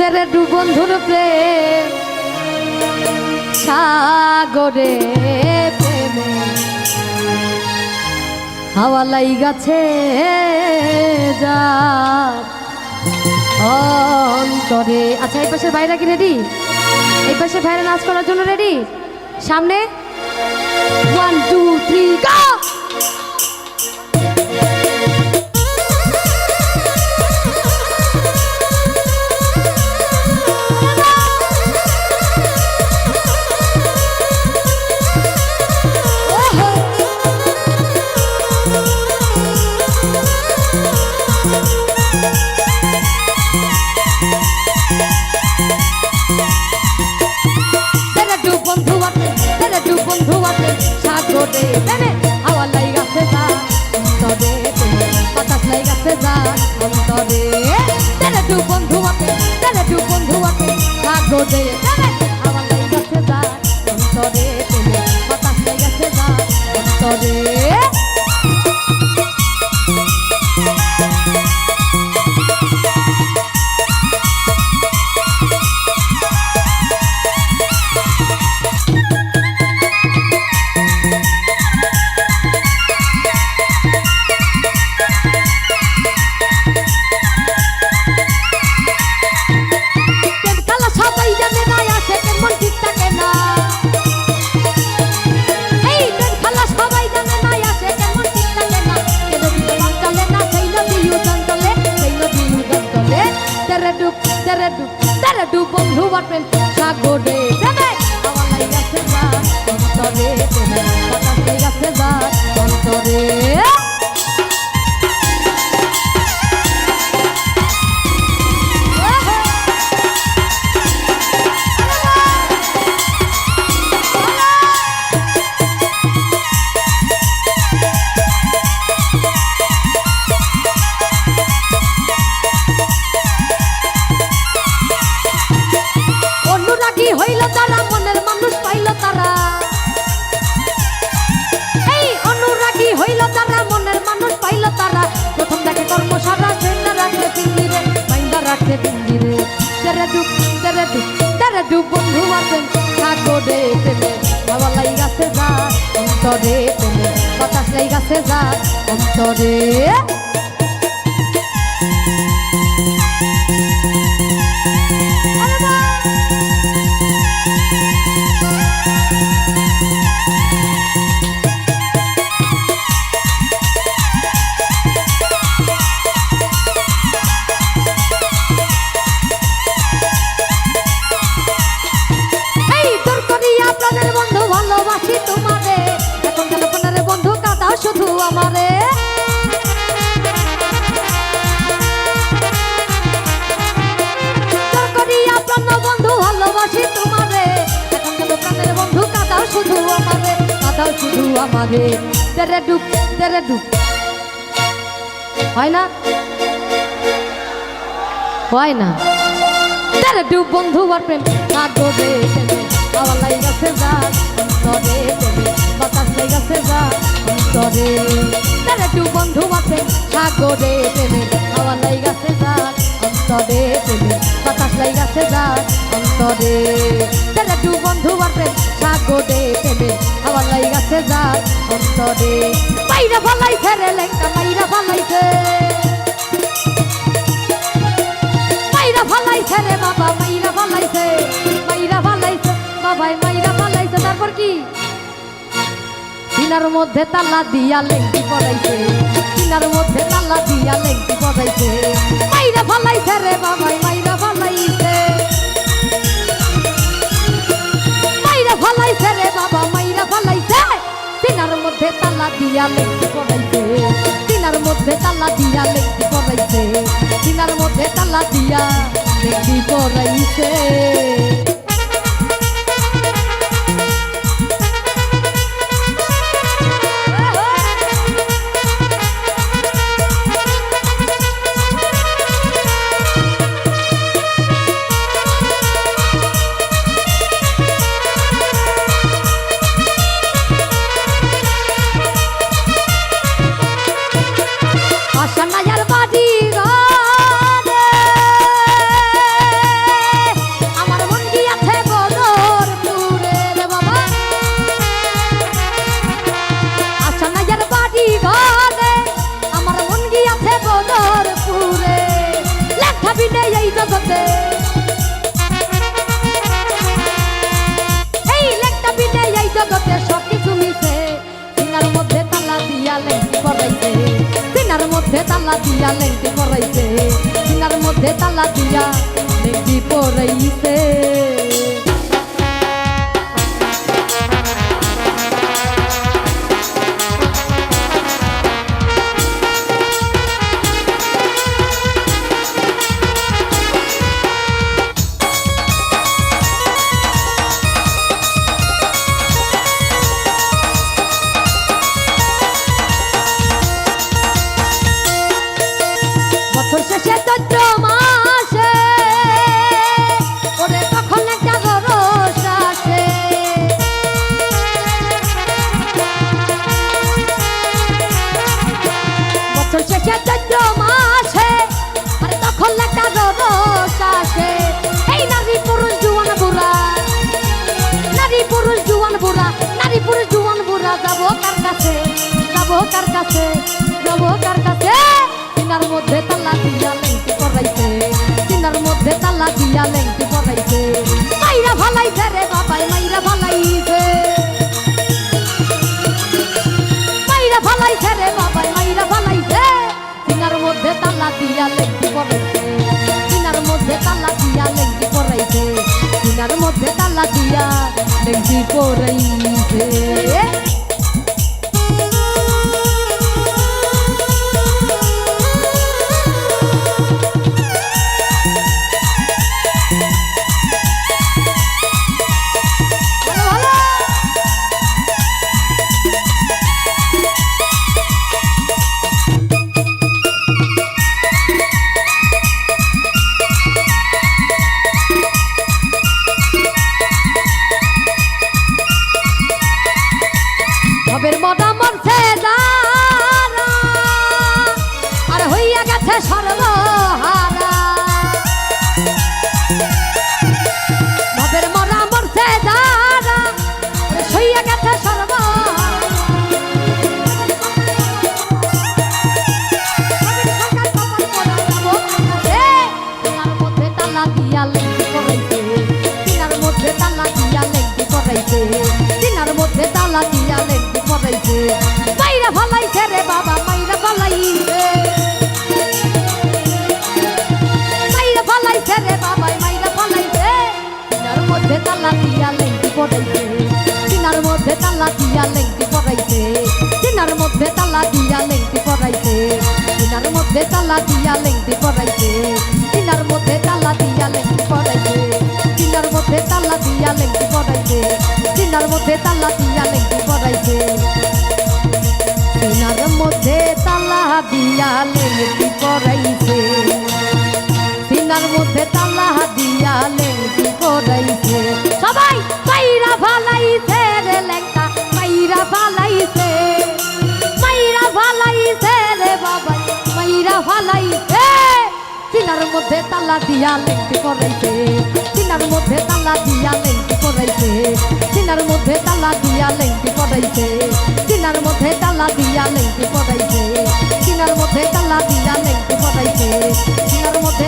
তেরে দু বন্ধুর প্রেম সাগরে প্রেমে হাওয়া লাইগাছে যা অন্তরে। আচ্ছা, এই পাশের ভাইরা কি রেডি? এই পাশের ভাইরা নাচ করার জন্য রেডি? সামনে 1 2 3 গো। সাগরে প্রেমে হাওয়া লাইগাছে যা অন্তরে বাতাস লাইগাছে যা অন্তরে। তেরে দু বন্ধু আছে, তেরে দু বন্ধু আছে সাগরে প্রেমে হাওয়া লাইগাছে যা অন্তরে বাতাস লাইগাছে যা অন্তরে। তেরে দু বন্ধু প্রেম সাগরে প্রেমে হাওয়া লাইগাছে যা অন্তরে বাতাস লাইগাছে যা অন্তরে। হইল তারা মনের মানুষ পাইল তারা, এই অনুরাগী হইল তারা মনের মানুষ পাইল তারা। প্রথম দেখে কর্মসারা সেটা রাখলে পিঞ্জিরে মাইন্দা রাখলে পিঞ্জিরে। তেরে দু বন্ধু আছেন সাগরে প্রেমে হাওয়া লাইগাছে যা অন্তরে প্রেমে বাতাস লাইগাছে যা অন্তরে। ভালোবাসি তোমারে এখন কেন প্রাণের বন্ধু কাঁদাও শুধু আমারে। করিয়া প্রাণ বন্ধু ভালোবাসি তোমারে এখন কেন প্রাণের বন্ধু কাঁদাও শুধু আমারে, কাঁদাও শুধু আমারে। তেরে ডুব হয় না, হয় না। তেরে ডুব বন্ধু আর প্রেম সাগরে প্রেমে হাওয়া লাইগাছে যা অন্তরে প্রেমে বাতাস লাইগাছে যা অন্তরে। তেরে দু বন্ধু আছে সাগরে প্রেমে হাওয়া লাইগাছে যা অন্তরে প্রেমে বাতাস লাইগাছে যা অন্তরে। তেরে দু বন্ধু আছে সাগরে প্রেমে হাওয়া লাইগাছে যা অন্তরে। মাইরা ফালাইছে রে লেঙ্কা মাইরা ফালাইছে, মাইরা ফালাইছে রে বাবা মাইরা ফালাইছে, মাইরা ফালাইছে বাবাই মাইরা ফালাইছে। তারপর কি সিনার মধ্যে তালা দিয়া লেঙ্কি পড়াইছে, সিনার মধ্যে তালা দিয়া লেঙ্কি পড়াইছে। মাইরা ফালাইছে রে বাবাই মাইরা ফালাইছে, মাইরা ফালাইছে রে বাবা মাইরা ফালাইছে। সিনার মধ্যে তালা দিয়া লেঙ্কি পড়াইছে, সিনার মধ্যে তালা দিয়া লেঙ্কি পড়াইছে, সিনার মধ্যে তালা দিয়া লেঙ্কি পড়াইছে। আশা নায়ার বাড়ি ঘরে মধ্যে এই লেখটা বিনে এই জগতে সব কিছু মিশে সিনার মধ্যে তালা দিয়া লেংটি পরাইছে সিনার মধ্যে তালা দিয়া লেংটি পরাইছে সিনার মধ্যে তালা দিয়া লেংটি পরাইছে শেষে চৈত্র মাসে ওরে তখন একটা রস আসে বছর শেষে চৈত্র মাসে আরে তখন একটা রস আসে এই নারী পুরুষ জুয়ান বুড়া নারী পুরুষ জুয়ান বুড়া নারী পুরুষ জুয়ান বুড়া যাবো কার কাছে যাবো কার কাছে যাবো কার কাছে সিনার মধ্যে তালা দিয়া লেংটি পরাইছে সিনার মধ্যে তালা দিয়া লেংটি পরাইছে মাইরা ভালাইছে রে বাবাই মাইরা ভালাইছে মাইরা ভালাইছে রে বাবাই মাইরা ভালাইছে সিনার মধ্যে তালা দিয়া লেংটি পরাইছে সিনার মধ্যে তালা দিয়া লেংটি পরাইছে সিনার মধ্যে তালা দিয়া লেংটি পরাইছে ভবের মদা মরছে যারা আর হইয়া গেছে সর্বহারা ভবের মদা মরছে যারা হইয়া গেছে সর্বহারা সিনার মধ্যে তালা দিয়া লেংটি পরাইছে সিনার মধ্যে তালা দিয়া লেংটি পরাইছে সিনার মধ্যে তালা দিয়া লেংটি পরাইছে মাইরা ভালাইছে রে বাবা মাইরা ভালাইছে মাইরা ভালাইছে রে বাবা মাইরা ভালাইছে সিনার মধ্যে তালা দিয়া লেংটি পরাইছে সিনার মধ্যে তালা দিয়া লেংটি পরাইছে সিনার মধ্যে তালা দিয়া লেংটি পরাইছে সিনার মধ্যে তালা দিয়া লেংটি পরাইছে সিনার মধ্যে তালা দিয়া লেংটি পরাইছে সিনার মধ্যে তালা দিয়া লেংটি পরাইছে সিনার মধ্যে তালা দিয়া লেংটি পরাইছে সিনার মধ্যে তালা দিয়া লেংটি পরাইছে সিনার মধ্যে তালা দিয়া লেংটি পরাইছে সবাই মাইরা ভালাইছে রে লেংটা মাইরা ভালাইছে রে বাবা মাইরা ভালাইছে সিনার মধ্যে তালা দিয়া লেংটি পরাইছে সিনার মধ্যে তালা দিয়া লেংটি পরাইছে সিনার মধ্যে তালা দিয়া লেংটি পরাইছে সিনার মধ্যে তালা দিয়া লেংটি পরাইছে সিনার মধ্যে তালা দিয়া লেংটি পরাইছে সিনার মধ্যে